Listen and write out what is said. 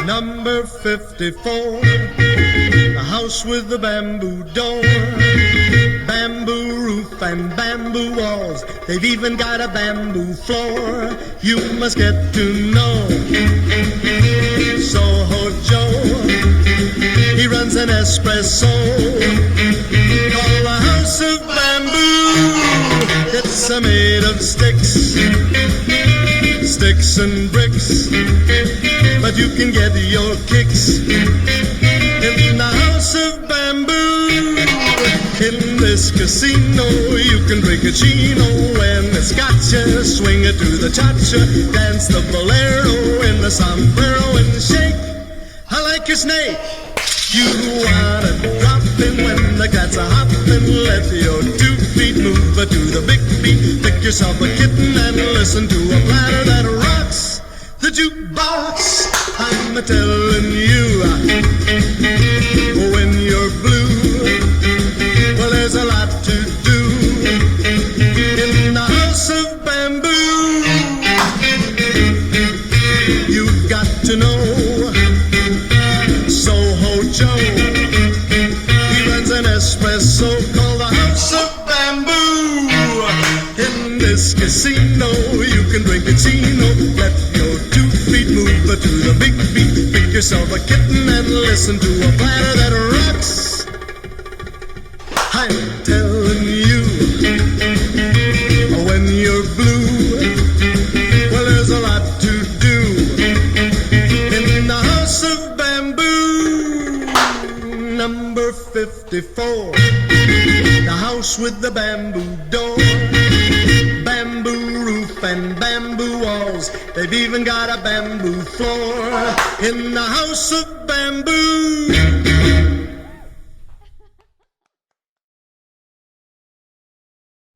Number 54, the house with the bamboo door, bamboo roof and bamboo walls. They've even got a bamboo floor. You must get to know Soho Joe. He runs an espresso called the House of Bamboo. It's made of sticks and bricks, but you can get your kicks in the House of Bamboo. In this casino you can drink a chino when it's gotcha, swing it to the cha-cha, dance the bolero in the sombrero and shake. I like your snake. You wanna drop in when the cats are hopping, let your 2 feet move to the big beat. Pick yourself a kitten and listen to a platter that rocks the jukebox. I'm telling you, when you're blue, well, there's a lot to do in the House of Bamboo. You've got to know Soho Joe. He runs an espresso called the House of Bamboo. In this casino you can drink a chino, let your 2 feet move to the big beat. Pick yourself a kitten and listen to a platter that rocks. I'm telling you, when you're blue, well, there's a lot to do in the House of Bamboo. Number 54, the house with the bamboo door, bamboo roof and bamboo walls. They've even got a bamboo floor in the House of Bamboo.